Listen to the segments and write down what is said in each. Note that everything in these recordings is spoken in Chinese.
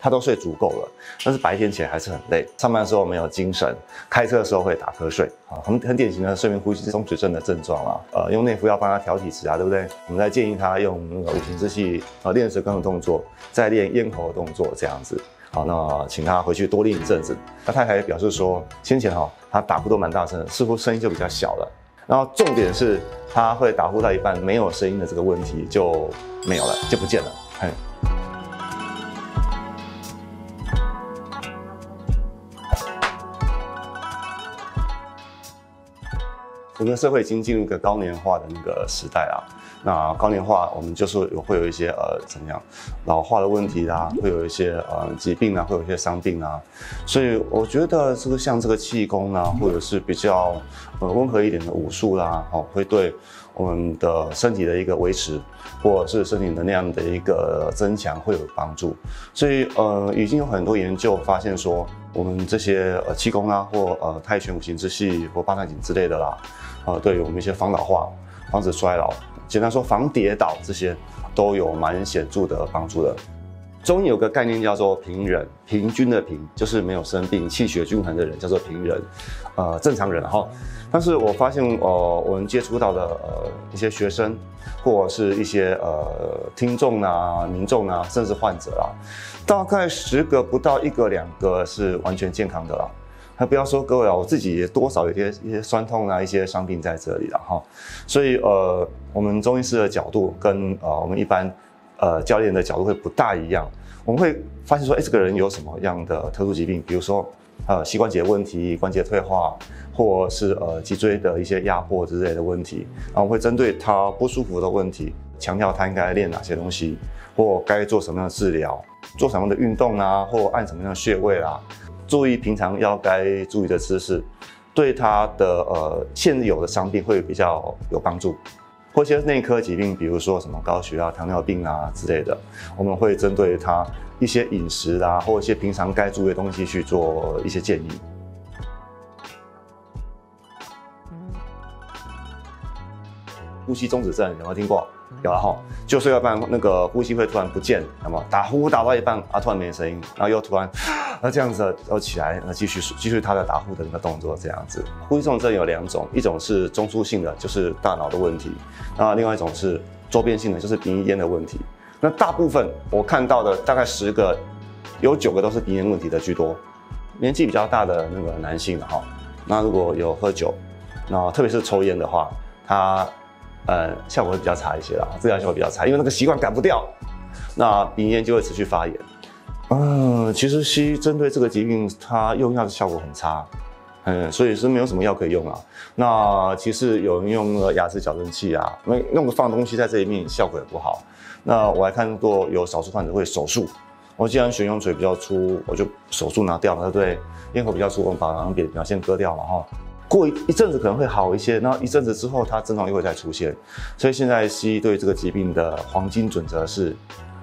他都睡足够了，但是白天起来还是很累，上班的时候没有精神，开车的时候会打瞌睡，很典型的睡眠呼吸松弛症的症状啊。用内服药帮他调体质啊，对不对？我们再建议他用那个五行之气练舌根的动作，再练咽喉的动作，这样子。好，那请他回去多练一阵子。那太太也表示说，先前他打呼都蛮大声的，似乎声音就比较小了。然后重点是，他会打呼到一半没有声音的这个问题就没有了，就不见了。我们的社会已经进入一个高年化的那个时代啦。那高年化，我们就是会有一些怎么样老化的问题啦，会有一些疾病啊，会有一些伤病啊。所以我觉得这个像这个气功啊，或者是比较温和一点的武术啦，会对我们的身体的一个维持，或者是身体能量的一个增强会有帮助。所以已经有很多研究发现说，我们这些气功啊，或太拳五行之气或八段锦之类的啦，对于我们一些防老化、防止衰老，简单说防跌倒这些都有蛮显著的帮助的。中医有个概念叫做平人，平均的平就是没有生病、气血均衡的人叫做平人，正常人哈。但是我发现我们接触到的一些学生，或者是一些听众啊、民众啊，甚至患者啊，大概10个不到1个2个是完全健康的啦。还不要说各位啊，我自己也多少有一些酸痛啊，一些伤病在这里了哈。所以我们中医师的角度跟我们一般教练的角度会不大一样。我们会发现说，这个人有什么样的特殊疾病，比如说膝关节问题、关节退化，或是脊椎的一些压迫之类的问题，然后我会针对他不舒服的问题，强调他应该练哪些东西，或该做什么样的治疗，做什么样的运动啊，或按什么样的穴位啦。注意平常要该注意的知识，对他的现有的伤病会比较有帮助，或一些内科疾病，比如说什么高血压、糖尿病啊之类的，我们会针对他一些饮食啊，或一些平常该注意的东西去做一些建议。呼吸中止症有没有听过？有了哈，就睡到一半，那个呼吸会突然不见，那么打呼打到一半突然没声音，然后又突然这样子，然后起来，继续他的打呼的那个动作这样子。呼吸中止症有2种，一种是中枢性的，就是大脑的问题；那另外一种是周边性的，就是鼻咽的问题。那大部分我看到的大概10个，有9个都是鼻咽问题的居多。年纪比较大的那个男性哈，那如果有喝酒，那特别是抽烟的话，他效果会比较差一些啦，治疗效果比较差，因为那个习惯改不掉，那鼻咽就会持续发炎。其实西医针对这个疾病，它用药的效果很差，所以是没有什么药可以用啊。那其实有人用了牙齿矫正器啊，弄个放东西在这一面，效果也不好。那我还看过有少数患者会手术，我既然悬雍垂比较粗，我就手术拿掉了，对不对？咽喉比较粗，我们把表现割掉了哈。过一阵子可能会好一些，然后一阵子之后，它症状又会再出现。所以现在西医对这个疾病的黄金准则是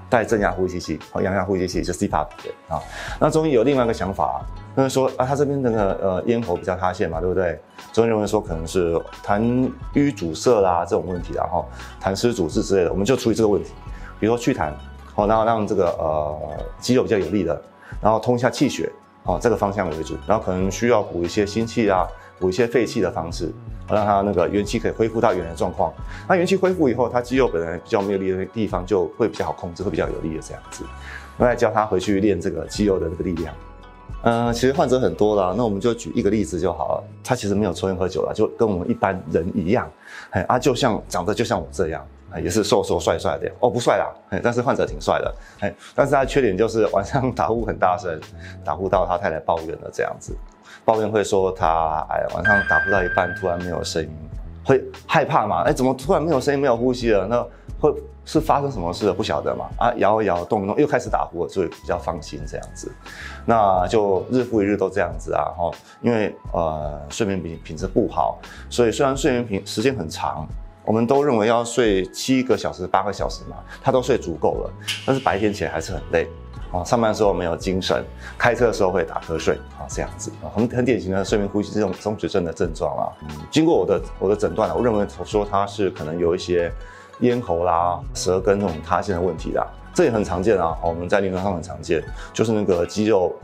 带正压呼吸器和阳压呼吸器，就 CPAP 啊。那中医有另外一个想法，就是说他这边那个咽喉比较塌陷嘛，对不对？中医认为说可能是痰瘀阻塞啦这种问题，然后痰湿阻滞之类的，我们就处理这个问题，比如说祛痰，然后让这个肌肉比较有力的，然后通一下气血，这个方向为主，然后可能需要补一些心气啊。补一些肺气的方式，让它那个元气可以恢复到原来的状况。那元气恢复以后，它肌肉本来比较没有力的地方就会比较好控制，会比较有力的这样子。那再教他回去练这个肌肉的这个力量。其实患者很多啦，那我们就举一个例子就好了。他其实没有抽烟喝酒啦，就跟我们一般人一样，就像长得就像我这样，也是瘦瘦帅帅的。不帅啦，但是患者挺帅的。但是他的缺点就是晚上打呼很大声，打呼到他太太抱怨了这样子。抱怨会说他晚上打呼到一半突然没有声音，会害怕嘛？怎么突然没有声音没有呼吸了？那会是发生什么事了？不晓得嘛？摇一摇动一动又开始打呼了，所以比较放心这样子。那就日复一日都这样子啊，因为睡眠品质不好，所以虽然睡眠时间很长，我们都认为要睡7个小时、8个小时嘛，他都睡足够了，但是白天起来还是很累。上班的时候没有精神，开车的时候会打瞌睡这样子，很典型的睡眠呼吸这种松弛症的症状啊。经过我的诊断，我认为说他是可能有一些咽喉啦、舌根那种塌陷的问题啦。这也很常见啊，我们在临床上很常见，就是那个肌肉，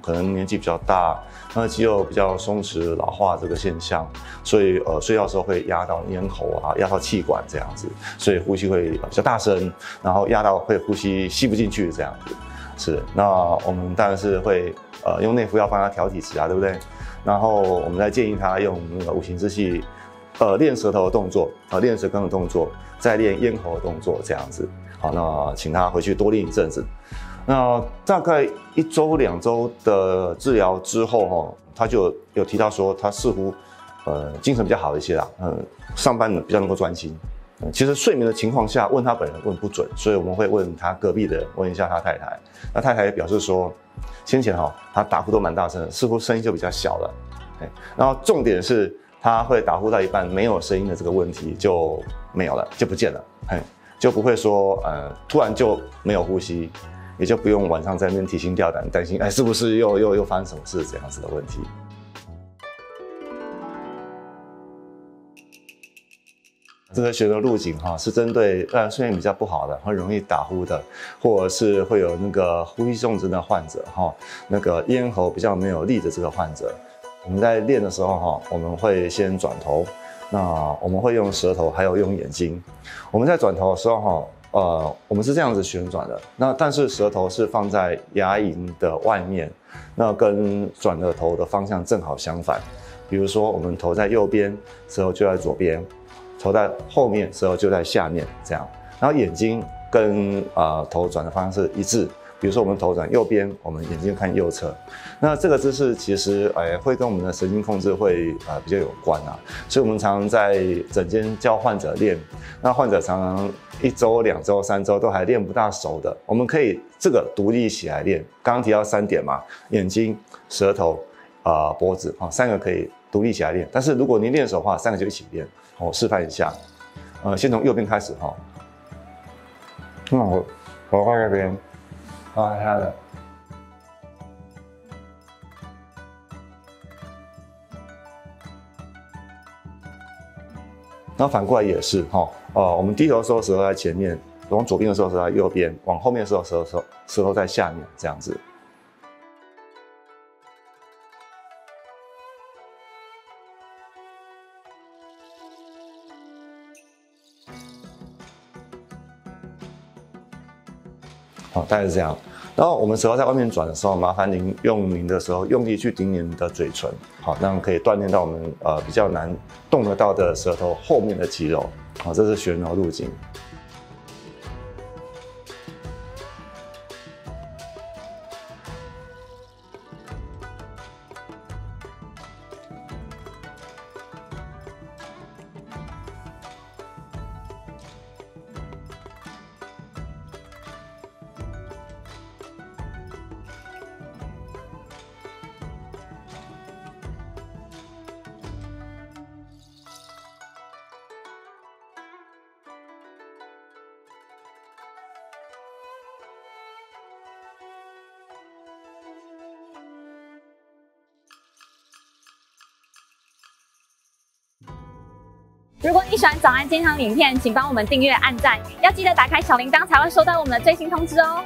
可能年纪比较大，那肌肉比较松弛老化这个现象，所以睡觉的时候会压到咽喉啊，压到气管这样子，所以呼吸会比较大声，然后压到会呼吸吸不进去这样子。是，那我们当然是会用内服药帮他调体质啊，对不对？然后我们再建议他用那个五行之气，练舌头的动作，练舌根的动作，再练咽喉的动作这样子。好，那请他回去多练一阵子。那大概1周2周的治疗之后，他就有提到说，他似乎精神比较好一些啦，上班呢比较能够专心。其实睡眠的情况下问他本人问不准，所以我们会问他隔壁的人，问一下他太太。那太太也表示说，先前他打呼都蛮大声的，似乎声音就比较小了。然后重点是他会打呼到一半没有声音的这个问题就没有了，就不见了，就不会说突然就没有呼吸，也就不用晚上在那边提心吊胆担心是不是又发生什么事这样子的问题。这个血流路径是针对睡眠比较不好的，会容易打呼的，或者是会有那个呼吸重症的患者那个咽喉比较没有力的这个患者，我们在练的时候我们会先转头，那我们会用舌头还有用眼睛。我们在转头的时候我们是这样子旋转的，那但是舌头是放在牙龈的外面，那跟转的头的方向正好相反。比如说我们头在右边，舌头就在左边。头在后面，舌头就在下面，这样。然后眼睛跟头转的方向是一致。比如说我们头转右边，我们眼睛看右侧。那这个姿势其实会跟我们的神经控制会比较有关啊。所以我们常常在诊间教患者练，那患者常常1周、2周、3周都还练不大熟的，我们可以这个独立起来练。刚刚提到3点嘛，眼睛、舌头、脖子3个可以独立起来练。但是如果您练熟的话，3个就一起练。我示范一下，先从右边开始那我换这边，他的，然后反过来也是我们低头的时候舌头在前面，往左边的时候舌头在右边，往后面的时候舌头在下面，这样子。大概是这样。然后我们舌头在外面转的时候，麻烦您用您的舌头用力去顶您的嘴唇，那样可以锻炼到我们比较难动得到的舌头后面的肌肉。这是旋揉路径。如果你喜欢早安健康影片，请帮我们订阅、按赞，要记得打开小铃铛才会收到我们的最新通知哦。